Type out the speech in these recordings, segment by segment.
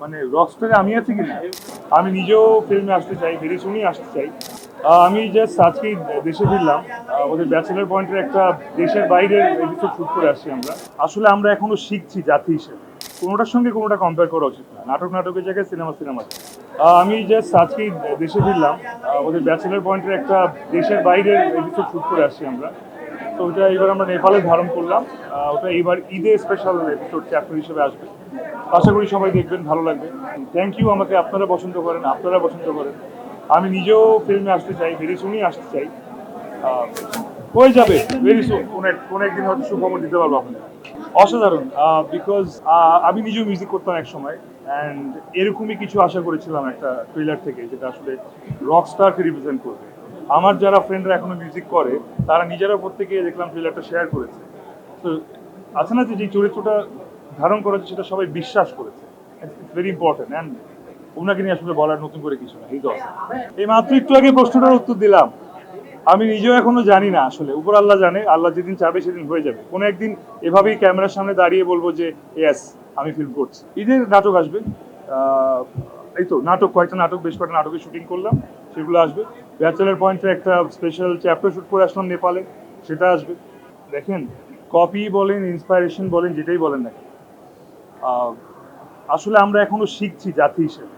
মানে রকস্টারে আমি আছি কিনা, আমি নিজেও ফিল্মে আসতে চাই, ভেরি সুনই আসতে চাই। আমি জাস্ট আজকেই দেশে ফিরলাম। ওদের ব্যাচেলার পয়েন্টের একটা দেশের বাইরের এপিসোড শুট করে আসছি আমরা। আসলে আমরা এখনো শিখছি জাতি হিসেবে, কোনোটার সঙ্গে কোনোটা কম্পেয়ার করা উচিত না। নাটক নাটকের জায়গায় সিনেমা সিনেমা। আমি জাস্ট আজকেই দেশে ফিরলাম। ওদের ব্যাচেলার পয়েন্টের একটা দেশের বাইরের এপিসোড শুট করে আসছি আমরা। তো ওটা এবার আমরা নেপালে ধারণ করলাম। ওটা এবার ঈদে স্পেশাল এপিসোড চ্যাপ্টার হিসেবে আসবে। আশা করি সবাই দেখবেন, ভালো লাগবে। থ্যাংক ইউ, আমাকে আপনারা পছন্দ করেন, আপনারা পছন্দ করেন। আমি নিজেও ফিল্মে আসতে চাই, ভেরি সুনই আসতে চাই। হয়ে যাবে ভেরি সুন, কোন একদিন হয়তো সুখবর দিতে পারবো আপনাদের। অসাধারণ, বিকজ আমি নিজেও মিউজিক করতাম এক সময়, অ্যান্ড এরকমই কিছু আশা করেছিলাম একটা ট্রেলার থেকে, যেটা আসলে রকস্টারকে রিপ্রেজেন্ট করবে। আমার যারা ফ্রেন্ডরা এখনো মিউজিক করে, তারা নিজেরা প্রত্যেকে দেখলাম ট্রেলারটা শেয়ার করেছে। তো আছে না যে চরিত্রটা ধারণ করেছে সেটা সবাই বিশ্বাস করেছে। ইটস ভেরি ইম্পর্টেন্ট, অ্যান্ড ওনাকে নিয়ে আসলে বলার নতুন করে কিছু না। এই মাত্র একটু আগে প্রশ্নটার উত্তর দিলাম। আমি নিজেও এখনো জানি না, আসলে উপর আল্লাহ জানে, আল্লাহ যেদিন চাবে সেদিন হয়ে যাবে। কোনো একদিন এভাবেই ক্যামেরার সামনে দাঁড়িয়ে বলবো যে ইয়েস, আমি ফিল করছি। ঈদের নাটক আসবে। এই তো নাটক, কয়েকটা নাটক, বেশ কয়েকটা নাটকের শুটিং করলাম, সেগুলো আসবে। ব্যাচেলার পয়েন্টে একটা স্পেশাল চ্যাপ্টার শুট করে আসলাম নেপালে, সেটা আসবে। দেখেন, কপি বলেন, ইন্সপাইরেশন বলেন, যেটাই বলেন না কেন, আসলে আমরা এখনো শিখছি জাতি হিসেবে।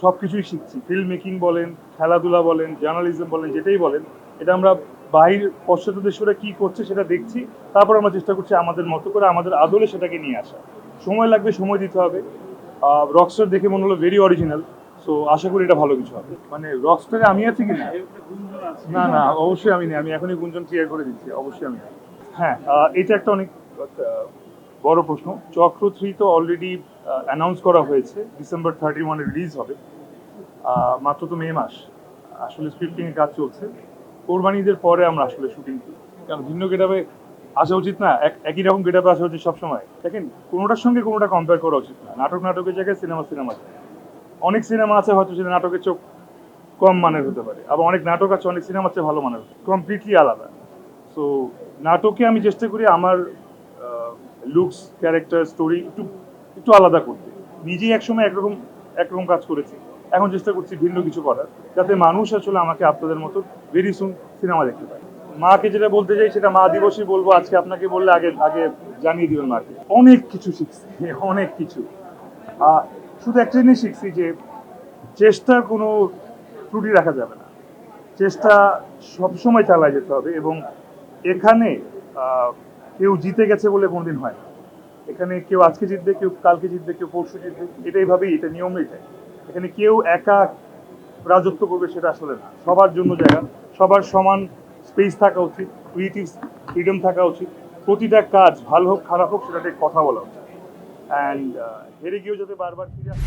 সব কিছুই শিখছি, ফিল্ম মেকিং বলেন, খেলাধুলা বলেন, জার্নালিজম বলেন, যেটাই বলেন, এটা আমরা বাহির পশ্চাৎ দেশরা কী করছে সেটা দেখছি। তারপর আমরা চেষ্টা করছি আমাদের মতো করে, আমাদের আদলে সেটাকে নিয়ে আসা। সময় লাগবে, সময় দিতে হবে। রকস্টার দেখে মনে হলো ভেরি অরিজিনাল। সো আশা করি এটা ভালো কিছু হবে। মানে রকস্টারে আমি আছি কি না? না না, অবশ্যই আমি নেই। আমি এখনই গুঞ্জন ক্লিয়ার করে দিচ্ছি, অবশ্যই আমি নেই। হ্যাঁ, এটা একটা অনেক বড় প্রশ্ন। চক্র 3 তো অলরেডি অ্যানাউন্স করা হয়েছে, ডিসেম্বর 31 রিলিজ হবে। মাত্র তো মে মাস, আসলে স্ক্রিপ্টিংয়ের কাজ চলছে। কোরবানি ঈদের পরে আমরা আসলে শুটিং করি, কারণ ভিন্ন গেটাপে আসা উচিত না, একই রকম গেটাপে আসা উচিত সবসময়। দেখেন, কোনোটার সঙ্গে কোনোটা কম্পেয়ার করা উচিত না। নাটক নাটকের জায়গায় সিনেমা সিনেমা। অনেক সিনেমা আছে হয়তো সেটা নাটকের চোখ কম মানের হতে পারে, আবার অনেক নাটক আছে অনেক সিনেমার চেয়ে ভালো মানের, কমপ্লিটলি আলাদা। সো নাটকে আমি চেষ্টা করি আমার লুকস, ক্যারেক্টার, স্টোরি একটু একটু আলাদা করতে। নিজেই একসময় একরকম কাজ করেছি, এখন চেষ্টা করছি ভিন্ন কিছু করার, যাতে মানুষ আসলে আমাকে আপনাদের মতো ভেরি সুন সিনেমা দেখতে পায়। মাকে যেটা বলতে চাই সেটা মা দিবসই বলবো আজকে। আপনাকে বললে আগে আগে জানিয়ে দিবেন মাকে। অনেক কিছু শিখছি, অনেক কিছু। শুধু একটা জিনিস শিখছি যে চেষ্টার কোনো ত্রুটি রাখা যাবে না, চেষ্টা সবসময় চালায় যেতে হবে। এবং এখানে কেউ জিতে গেছে বলে কোনোদিন হয় না। এখানে কেউ আজকে জিতবে, কেউ কালকে জিতবে, কেউ পরশু জিতবে, এটাই ভাবেই, এটা নিয়ম এটাই। এখানে কেউ একা রাজত্ব করবে সেটা আসলে না। সবার জন্য জায়গা, সবার সমান স্পেস থাকা উচিত, ক্রিয়েটিভ ফ্রিডম থাকা উচিত। প্রতিটা কাজ ভালো হোক খারাপ হোক সেটাতে কথা বলা উচিত। অ্যান্ড হেরে গিয়েও যাতে বারবার ফিরে আসে।